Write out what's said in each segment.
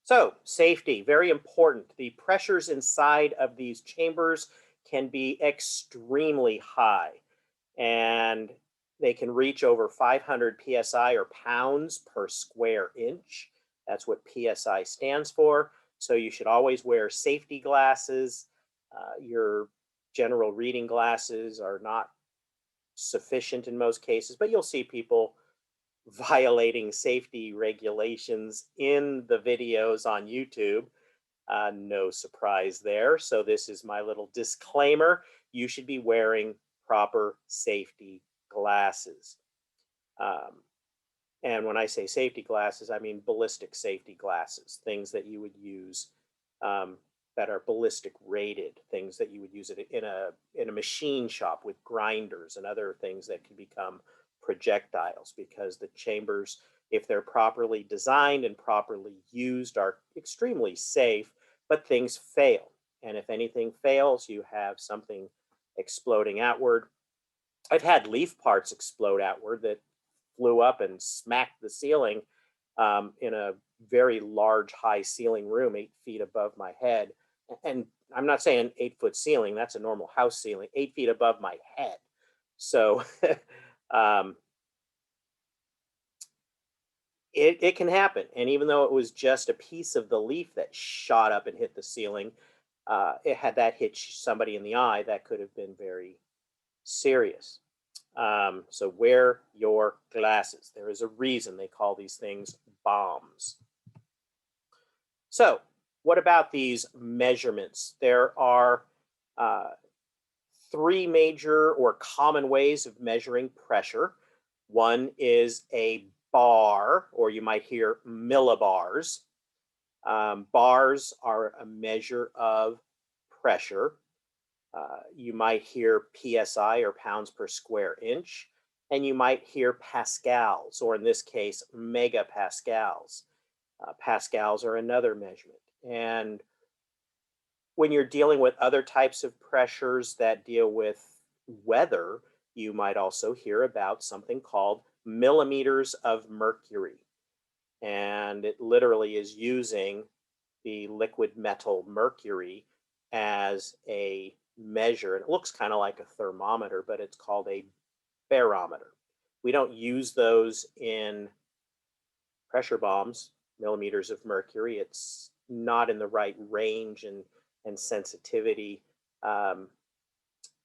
So, safety, very important. The pressures inside of these chambers can be extremely high, and they can reach over 500 psi or pounds per square inch. That's what psi stands for. So, you should always wear safety glasses. Your general reading glasses are not sufficient in most cases, but you'll see people violating safety regulations in the videos on YouTube. No surprise there. So, this is my little disclaimer. You should be wearing proper safety glasses. Um, and when I say safety glasses, I mean ballistic safety glasses, things that you would use um, that are ballistic rated, things that you would use it in a machine shop with grinders and other things that can become projectiles, because the chambers, if they're properly designed and properly used, are extremely safe, but things fail. And if anything fails, you have something exploding outward. I've had leaf parts explode outward that flew up and smacked the ceiling in a very large, high ceiling room, 8 feet above my head. And I'm not saying 8 foot ceiling, that's a normal house ceiling, 8 feet above my head. So um, it can happen. And even though it was just a piece of the leaf that shot up and hit the ceiling, it had that hit somebody in the eye, that could have been very serious. So wear your glasses. There is a reason they call these things bombs. So, what about these measurements? There are uh, three major or common ways of measuring pressure. One is a bar, or you might hear millibars. Bars are a measure of pressure. You might hear PSI, or pounds per square inch, and you might hear pascals, or in this case, megapascals. Pascals are another measurement. And when you're dealing with other types of pressures that deal with weather, you might also hear about something called millimeters of mercury. And it literally is using the liquid metal mercury as a measure. And it looks kind of like a thermometer, but it's called a barometer. We don't use those in pressure bombs, millimeters of mercury. It's not in the right range and sensitivity um,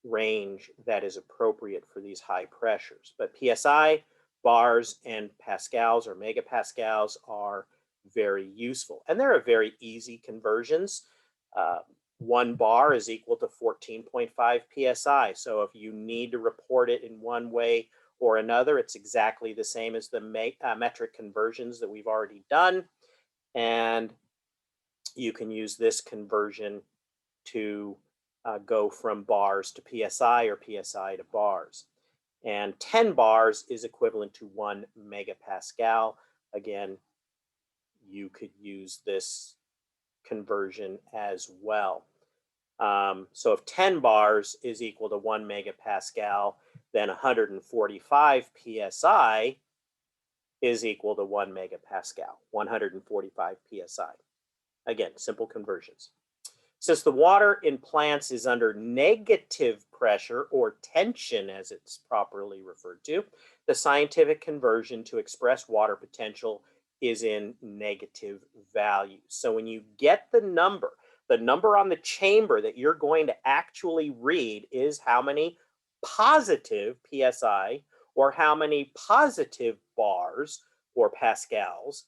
range that is appropriate for these high pressures. But PSI, bars, and pascals or megapascals are very useful. And there are very easy conversions. Uh, 1 bar is equal to 14.5 psi. So if you need to report it in one way or another, it's exactly the same as the metric conversions that we've already done. And you can use this conversion to go from bars to psi, or psi to bars. And 10 bars is equivalent to 1 megapascal. Again, you could use this conversion as well. So if 10 bars is equal to 1 megapascal, then 145 psi is equal to 1 megapascal, 145 psi. Again, simple conversions. Since the water in plants is under negative pressure, or tension as it's properly referred to, the scientific conversion to express water potential is in negative values. So when you get the number on the chamber that you're going to actually read is how many positive psi, or how many positive bars or pascals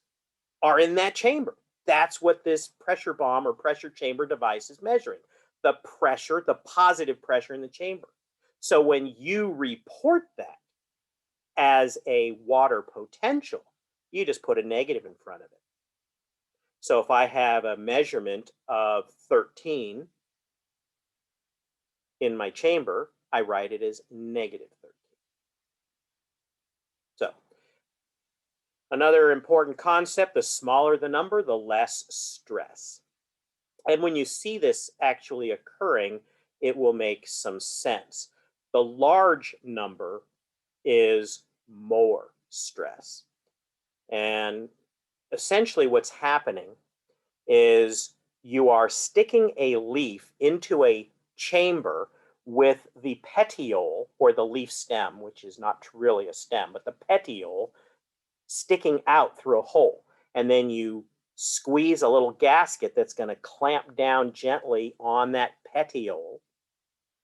are in that chamber. That's what this pressure bomb or pressure chamber device is measuring. The pressure, the positive pressure in the chamber. So when you report that as a water potential, you just put a negative in front of it. So if I have a measurement of 13 in my chamber, I write it as negative 13. So another important concept, the smaller the number, the less stress. And when you see this actually occurring, it will make some sense. The large number is more stress. And essentially what's happening is you are sticking a leaf into a chamber with the petiole, or the leaf stem, which is not really a stem, but the petiole sticking out through a hole. And then you squeeze a little gasket that's going to clamp down gently on that petiole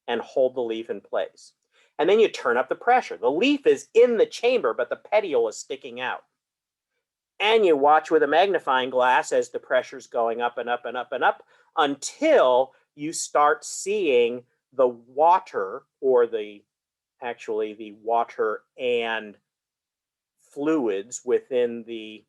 and hold the leaf in place. And then you turn up the pressure. The leaf is in the chamber, but the petiole is sticking out. And you watch with a magnifying glass as the pressure's going up and up and up and up until you start seeing the water, or actually the water and fluids within the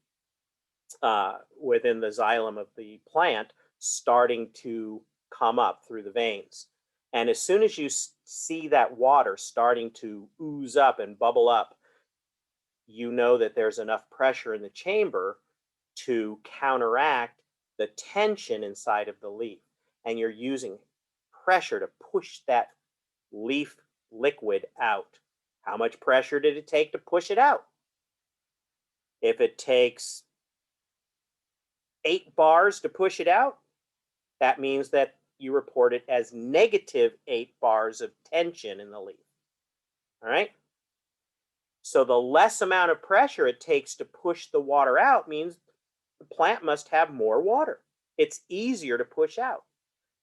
xylem of the plant starting to come up through the veins. And as soon as you see that water starting to ooze up and bubble up, you know that there's enough pressure in the chamber to counteract the tension inside of the leaf. And you're using pressure to push that leaf liquid out. How much pressure did it take to push it out? If it takes 8 bars to push it out, that means that you report it as negative 8 bars of tension in the leaf. All right? So the less amount of pressure it takes to push the water out means the plant must have more water. It's easier to push out.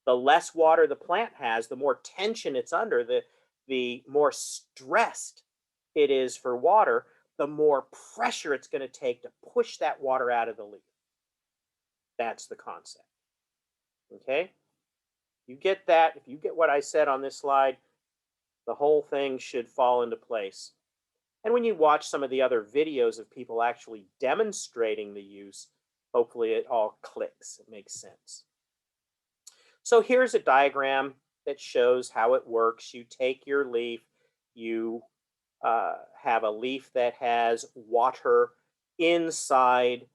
The less water the plant has, the more tension it's under, the more stressed it is for water, the more pressure it's going to take to push that water out of the leaf. That's the concept. Okay? You get that? If you get what I said on this slide, the whole thing should fall into place. And when you watch some of the other videos of people actually demonstrating the use, hopefully it all clicks. It makes sense. So here's a diagram that shows how it works. You take your leaf, you have a leaf that has water inside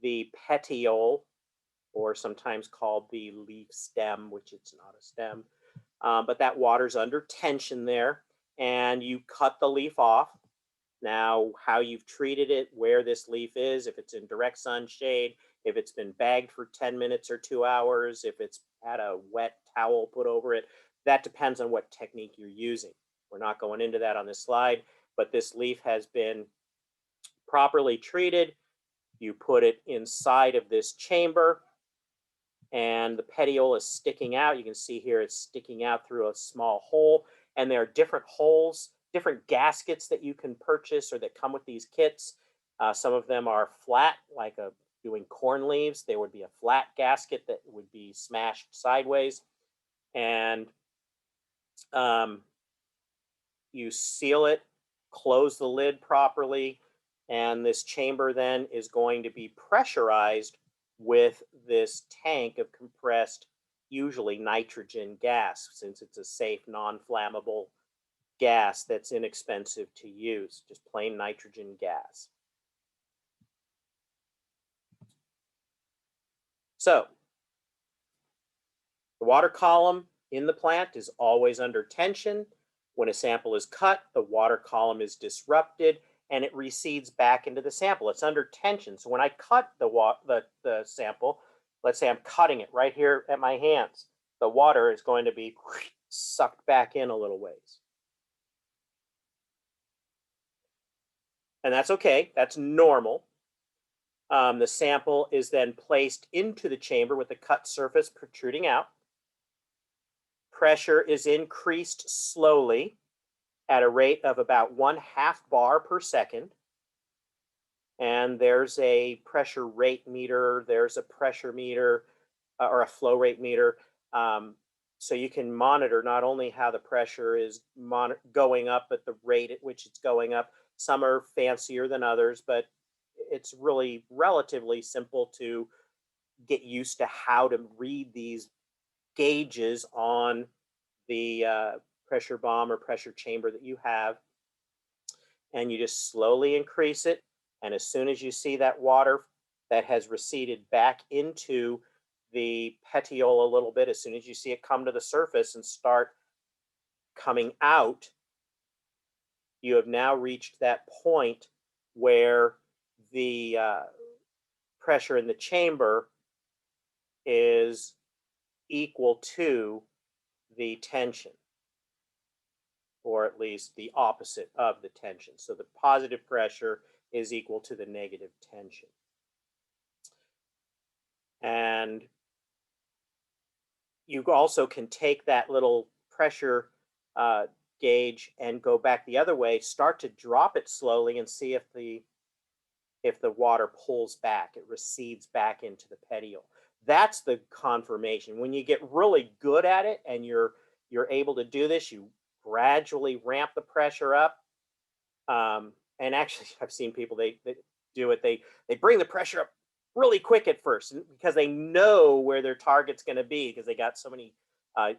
the petiole, or sometimes called the leaf stem, which it's not a stem, but that water's under tension there, and you cut the leaf off. Now, how you've treated it, where this leaf is, if it's in direct sunshade, if it's been bagged for 10 minutes or 2 hours, if it's had a wet towel put over it, that depends on what technique you're using. We're not going into that on this slide, but this leaf has been properly treated. You put it inside of this chamber, and the petiole is sticking out. You can see here it's sticking out through a small hole, and there are different holes, different gaskets that you can purchase or that come with these kits. Some of them are flat, like doing corn leaves. There would be a flat gasket that would be smashed sideways, and you seal it, close the lid properly, and this chamber then is going to be pressurized with this tank of compressed, usually nitrogen gas, since it's a safe, non-flammable gas that's inexpensive to use, just plain nitrogen gas. So the water column in the plant is always under tension. When a sample is cut, the water column is disrupted and it recedes back into the sample. It's under tension. So when I cut the sample, let's say I'm cutting it right here at my hands, the water is going to be sucked back in a little ways. And that's okay. That's normal. The sample is then placed into the chamber with the cut surface protruding out. Pressure is increased slowly at a rate of about 1/2 bar per second. And there's a pressure rate meter, there's a pressure meter, or a flow rate meter. So you can monitor not only how the pressure is going up, but the rate at which it's going up. Some are fancier than others, but it's really relatively simple to get used to how to read these gauges on the pressure bomb or pressure chamber that you have. And you just slowly increase it. And as soon as you see that water that has receded back into the petiole a little bit, as soon as you see it come to the surface and start coming out, you have now reached that point where the pressure in the chamber is equal to the tension, or at least the opposite of the tension. So the positive pressure is equal to the negative tension. And you also can take that little pressure uh, gauge and go back the other way, start to drop it slowly and see if the water pulls back, it recedes back into the petiole. That's the confirmation. When you get really good at it and you're able to do this, you gradually ramp the pressure up. And actually, I've seen people they do it. They bring the pressure up really quick at first because they know where their target's going to be because they got so many uh,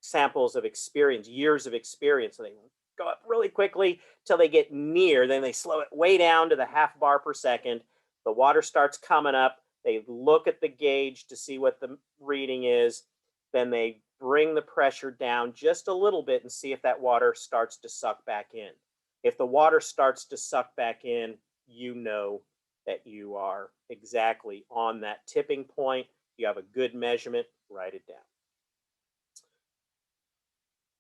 samples of experience, years of experience. So they go up really quickly till they get near. Then they slow it way down to the half bar per second. The water starts coming up. They look at the gauge to see what the reading is. Then they bring the pressure down just a little bit and see if that water starts to suck back in. If the water starts to suck back in, you know that you are exactly on that tipping point. You have a good measurement, write it down.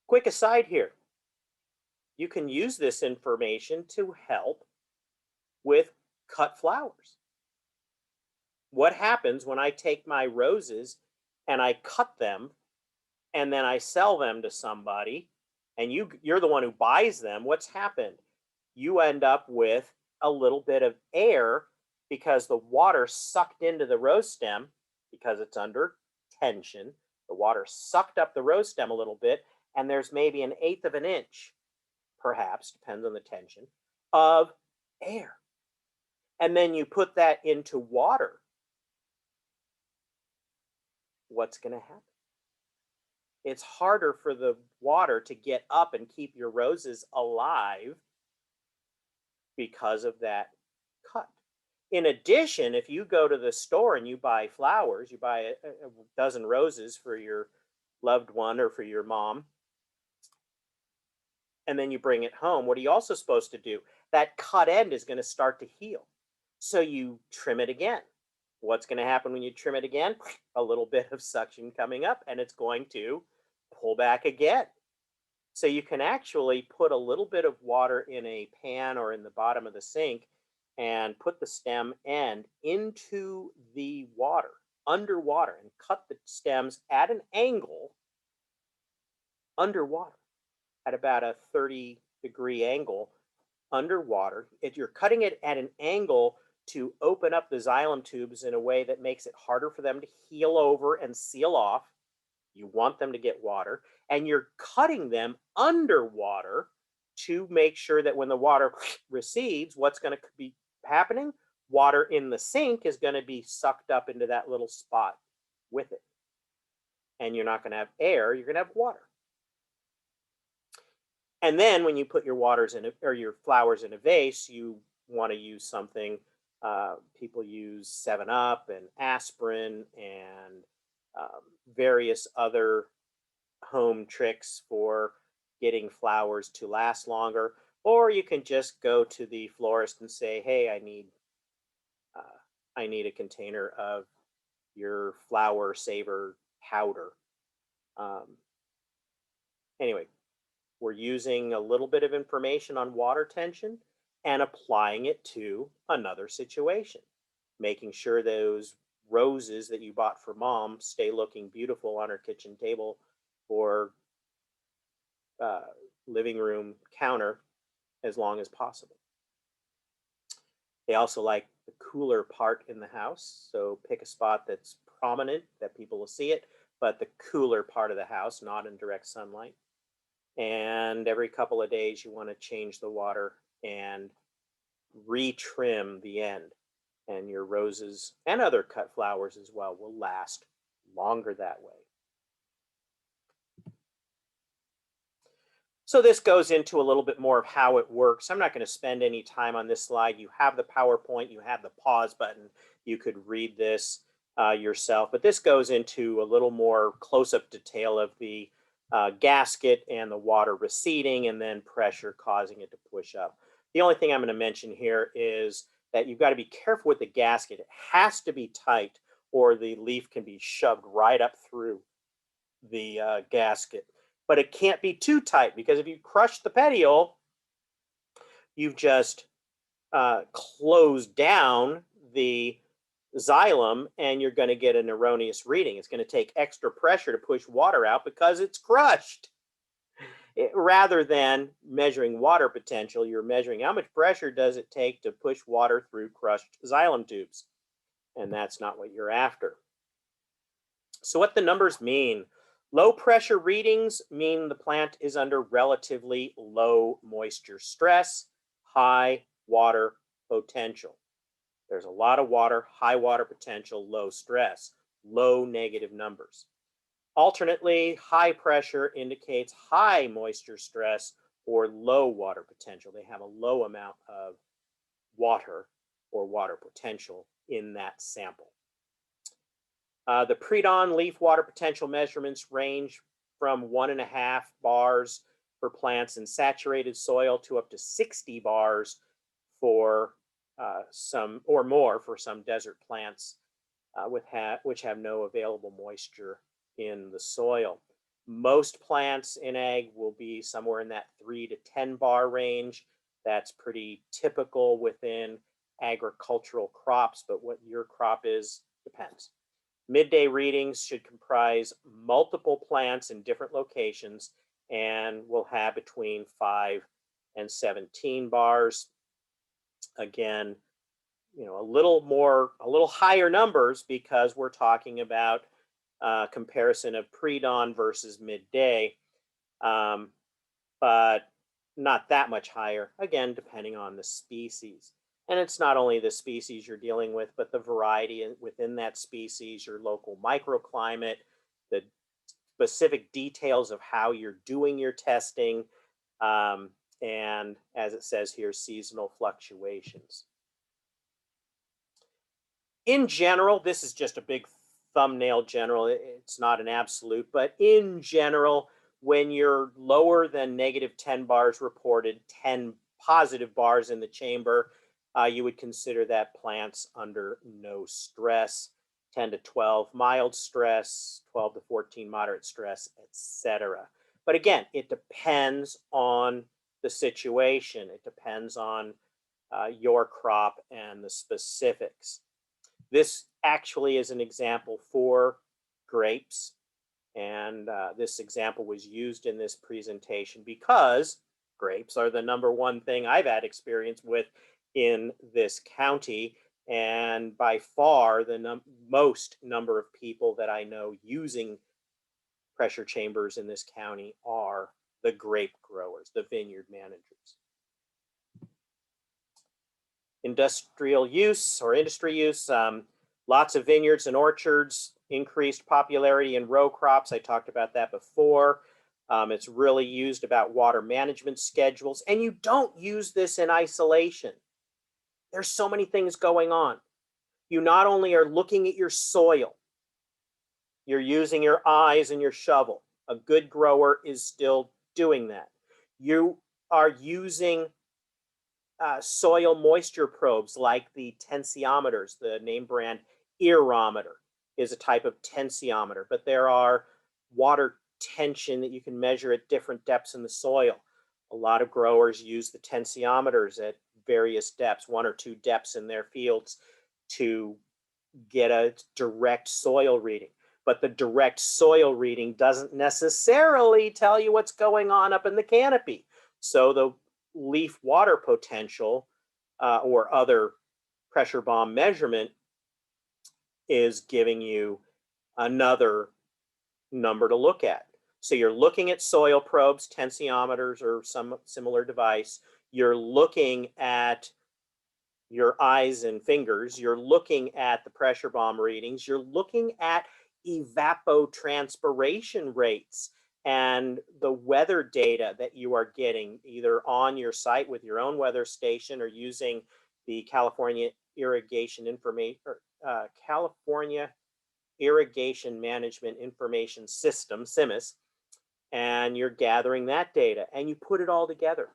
Quick aside here, you can use this information to help with cut flowers. What happens when I take my roses and I cut them and then I sell them to somebody and you're the one who buys them? What's happened? You end up with a little bit of air because the water sucked into the rose stem because it's under tension. The water sucked up the rose stem a little bit, and there's maybe an eighth of an inch, perhaps, depends on the tension, of air. And then you put that into water. What's going to happen? It's harder for the water to get up and keep your roses alive because of that cut. In addition, if you go to the store and you buy flowers, you buy a dozen roses for your loved one or for your mom, and then you bring it home, what are you also supposed to do? That cut end is going to start to heal. So you trim it again. What's going to happen when you trim it again? A little bit of suction coming up, and it's going to pull back again. So you can actually put a little bit of water in a pan or in the bottom of the sink and put the stem end into the water, underwater, and cut the stems at an angle underwater at about a 30-degree angle underwater. If you're cutting it at an angle to open up the xylem tubes in a way that makes it harder for them to heal over and seal off, you want them to get water, and you're cutting them underwater to make sure that when the water recedes, what's going to be happening? Water in the sink is going to be sucked up into that little spot with it. And you're not going to have air, you're going to have water. And then when you put your waters in or your flowers in a vase, you want to use something. People use 7-Up and aspirin and various other home tricks for getting flowers to last longer. Or you can just go to the florist and say, "Hey, I need a container of your flower saver powder." Um, anyway, we're using a little bit of information on water tension and applying it to another situation, making sure those roses that you bought for mom stay looking beautiful on her kitchen table or uh, living room counter as long as possible. They also like the cooler part in the house, so pick a spot that's prominent that people will see it, but the cooler part of the house, not in direct sunlight. And every couple of days, you want to change the water and retrim the end. And your roses and other cut flowers as well will last longer that way. So this goes into a little bit more of how it works. I'm not going to spend any time on this slide. You have the PowerPoint, you have the pause button. You could read this yourself, but this goes into a little more close-up detail of the gasket and the water receding and then pressure causing it to push up. The only thing I'm going to mention here is that you've got to be careful with the gasket. It has to be tight or the leaf can be shoved right up through the gasket. But it can't be too tight, because if you crush the petiole, you've just closed down the xylem, and you're going to get an erroneous reading. It's going to take extra pressure to push water out because it's crushed. Rather than measuring water potential, you're measuring how much pressure does it take to push water through crushed xylem tubes. And that's not what you're after. So what the numbers mean: low pressure readings mean the plant is under relatively low moisture stress, high water potential. There's a lot of water, high water potential, low stress, low negative numbers. Alternately, high pressure indicates high moisture stress or low water potential. They have a low amount of water or water potential in that sample. The pre-dawn leaf water potential measurements range from 1.5 bars for plants in saturated soil to up to 60 bars for some, or more for some desert plants which have no available moisture in the soil. Most plants in ag will be somewhere in that 3 to 10 bar range. That's pretty typical within agricultural crops, but what your crop is depends. Midday readings should comprise multiple plants in different locations and will have between 5 and 17 bars. Again, a little higher numbers, because we're talking about comparison of pre-dawn versus midday, but not that much higher, again, depending on the species. And it's not only the species you're dealing with, but the variety within that species, your local microclimate, the specific details of how you're doing your testing, and as it says here, seasonal fluctuations. In general, this is just a big thumbnail general. It's not an absolute, but in general, when you're lower than negative 10 bars reported, 10 positive bars in the chamber, you would consider that plant's under no stress. 10 to 12 mild stress, 12 to 14 moderate stress, etc. But again, it depends on the situation. It depends on your crop and the specifics. This actually is an example for grapes, and this example was used in this presentation because grapes are the #1 thing I've had experience with in this county, and by far the most number of people that I know using pressure chambers in this county are the grape growers, the vineyard managers. Industrial use or industry use, lots of vineyards and orchards, increased popularity in row crops. I talked about that before. It's really used about water management schedules, and you don't use this in isolation. There's so many things going on. You not only are looking at your soil, you're using your eyes and your shovel. A good grower is still doing that. You are using soil moisture probes like the tensiometers. The name brand Aerometer is a type of tensiometer, but there are water tension that you can measure at different depths in the soil. A lot of growers use the tensiometers at various depths, 1 or 2 depths in their fields, to get a direct soil reading. But the direct soil reading doesn't necessarily tell you what's going on up in the canopy. So the leaf water potential or other pressure bomb measurement is giving you another number to look at. So you're looking at soil probes, tensiometers, or some similar device. You're looking at your eyes and fingers. You're looking at the pressure bomb readings. You're looking at evapotranspiration rates and the weather data that you are getting either on your site with your own weather station or using the California Irrigation California Irrigation Management Information System, CIMMYS, and you're gathering that data and you put it all together.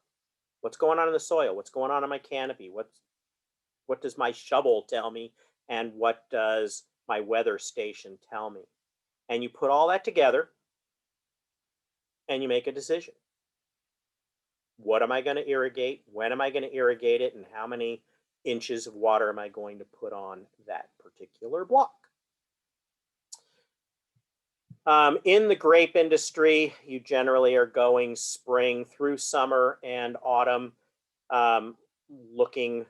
What's going on in the soil? What's going on in my canopy? What does my shovel tell me? And what does my weather station tell me? And you put all that together and you make a decision. What am I going to irrigate? When am I going to irrigate it? And how many inches of water am I going to put on that particular block? In the grape industry, you generally are going spring through summer and autumn, looking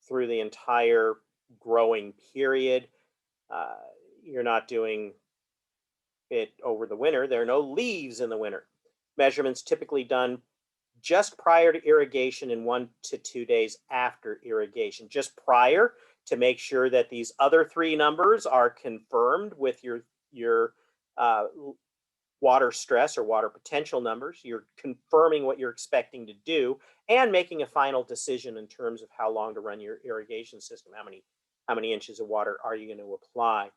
through the entire growing period. You're not doing it over the winter. There are no leaves in the winter. Measurements typically done just prior to irrigation and 1 to 2 days after irrigation, just prior, to make sure that these other three numbers are confirmed with your water stress or water potential numbers. You're confirming what you're expecting to do and making a final decision in terms of how long to run your irrigation system. How many inches of water are you going to apply?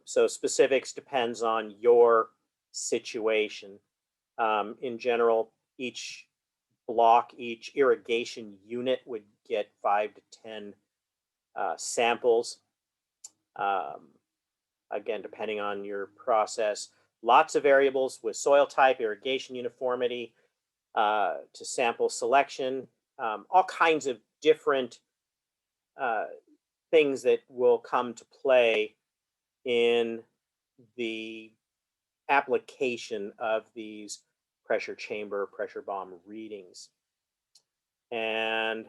So specifics depends on your situation. In general, each block, each irrigation unit would get 5 to 10 samples. Again, depending on your process. Lots of variables with soil type, irrigation uniformity, to sample selection, all kinds of different things that will come to play in the application of these pressure chamber, pressure bomb readings. And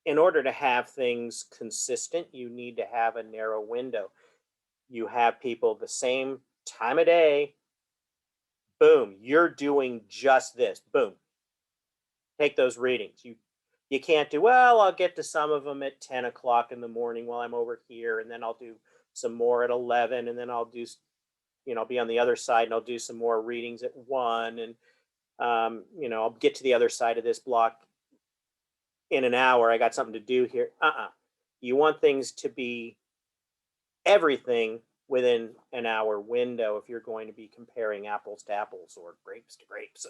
in order to have things consistent, you need to have a narrow window. You have people the same time of day, boom, you're doing just this, boom. Take those readings. You can't do, well, I'll get to some of them at 10 o'clock in the morning while I'm over here, and then I'll do some more at 11, and then I'll do, I'll be on the other side and I'll do some more readings at 1, and I'll get to the other side of this block in an hour. I got something to do here. You want things to be everything within an hour window if you're going to be comparing apples to apples or grapes to grapes.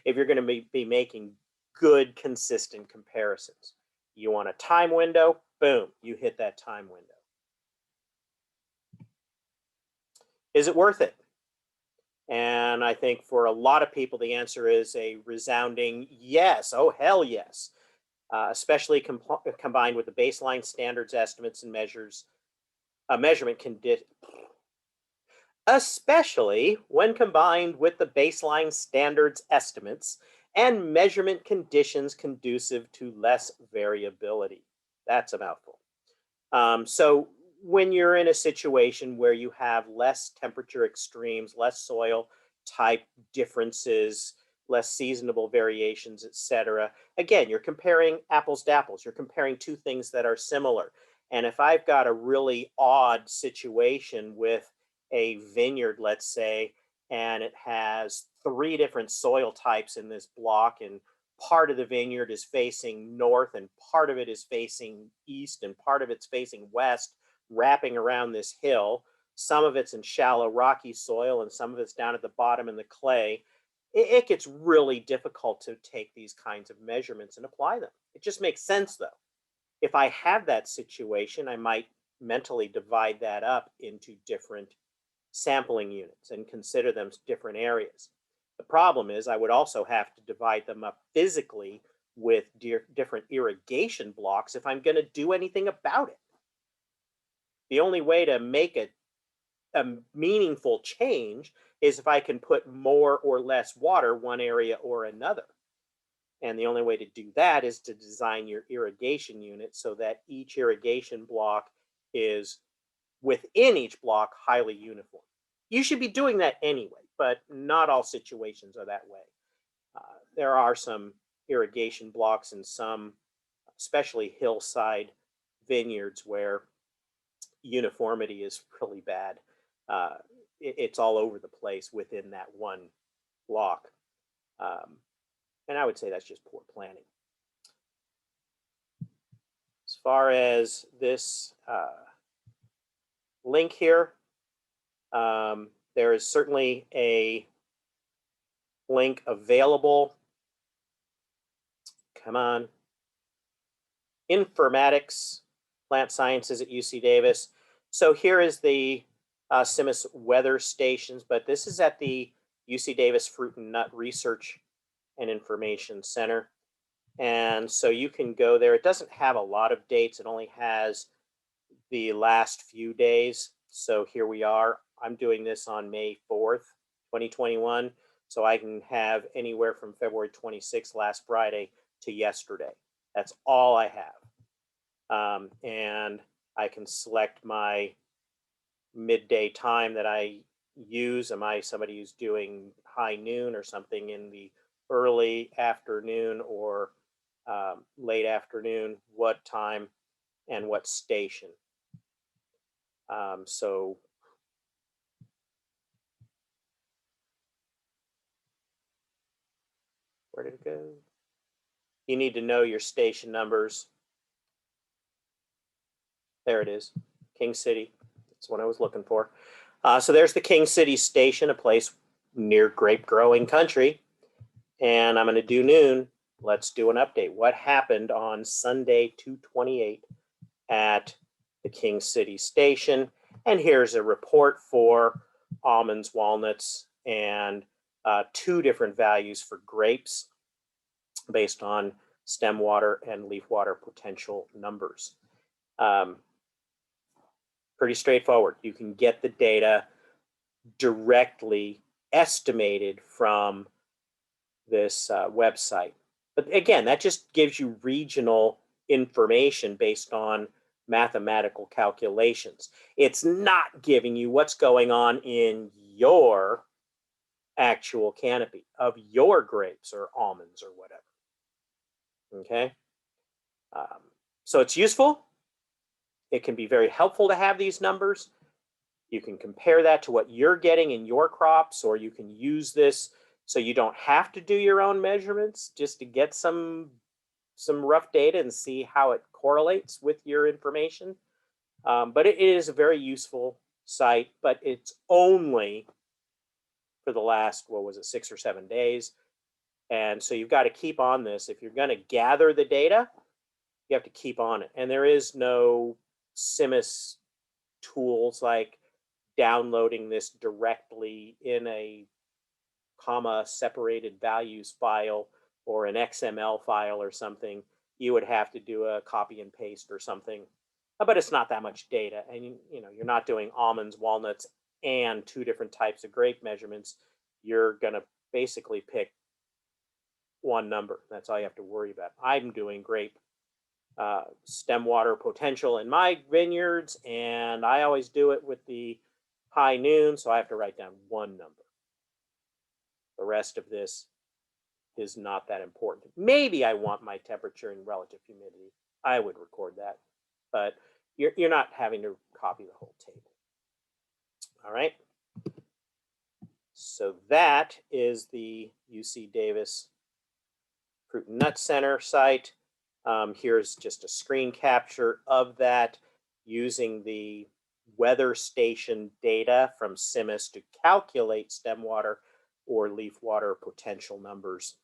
If you're going to be making good, consistent comparisons. You want a time window, boom, you hit that time window. Is it worth it? And I think for a lot of people, the answer is a resounding yes. Oh, hell yes. Especially combined with the baseline standards, estimates, and measurement condition. Especially when combined with the baseline standards, estimates, and measurement conditions conducive to less variability. That's a mouthful. So when you're in a situation where you have less temperature extremes, less soil type differences, less seasonable variations, etc. Again, you're comparing apples to apples. You're comparing two things that are similar. And if I've got a really odd situation with a vineyard, let's say, and it has 3 different soil types in this block, and part of the vineyard is facing north and part of it is facing east and part of it's facing west, wrapping around this hill. Some of it's in shallow rocky soil and some of it's down at the bottom in the clay. It gets really difficult to take these kinds of measurements and apply them. It just makes sense though. If I have that situation, I might mentally divide that up into different sampling units and consider them different areas. The problem is I would also have to divide them up physically with different irrigation blocks if I'm going to do anything about it. The only way to make a meaningful change is if I can put more or less water one area or another. And the only way to do that is to design your irrigation unit so that each irrigation block is within each block highly uniform. You should be doing that anyway, but not all situations are that way. There are some irrigation blocks in some, especially hillside vineyards, where uniformity is really bad. It's all over the place within that one block. And I would say that's just poor planning. As far as this link here, there is certainly a link available. Come on. Informatics Plant Sciences at UC Davis. So here is the CIMMYS weather stations, but this is at the UC Davis Fruit and Nut Research and Information Center. And so you can go there. It doesn't have a lot of dates. It only has the last few days. So here we are. I'm doing this on May 4th, 2021. So I can have anywhere from February 26th, last Friday, to yesterday. That's all I have. And I can select my midday time that I use. Am I somebody who's doing high noon or something in the early afternoon or late afternoon, what time and what station? So where did it go? You need to know your station numbers. There it is, King City. That's what I was looking for. So there's the King City station, a place near grape growing country. And I'm going to do noon. Let's do an update. What happened on Sunday, 2/28 at the King City station? And here's a report for almonds, walnuts, and 2 different values for grapes based on stem water and leaf water potential numbers. Pretty straightforward. You can get the data directly estimated from this website. But again, that just gives you regional information based on mathematical calculations. It's not giving you what's going on in your actual canopy of your grapes or almonds or whatever. Okay. So it's useful. It can be very helpful to have these numbers. You can compare that to what you're getting in your crops, or you can use this so you don't have to do your own measurements just to get some rough data and see how it correlates with your information. But it is a very useful site, but it's only for the last, what was it, 6 or 7 days. And so you've got to keep on this. If you're going to gather the data, you have to keep on it. And there is no CIMMYS tools like downloading this directly in a comma separated values file or an XML file or something. You would have to do a copy and paste or something, but it's not that much data. And you know, you're not doing almonds, walnuts, and 2 different types of grape measurements. You're going to basically pick one number. That's all you have to worry about. I'm doing grape stem water potential in my vineyards, and I always do it with the high noon, so I have to write down one number. The rest of this is not that important. Maybe I want my temperature and relative humidity. I would record that, but you're not having to copy the whole table. All right. So that is the UC Davis Fruit and Nut Center site. Here's just a screen capture of that using the weather station data from CIMMYS to calculate stem water or leaf water potential numbers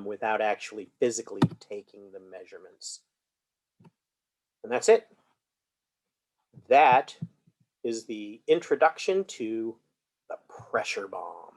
without actually physically taking the measurements. And that's it. That is the introduction to the pressure bomb.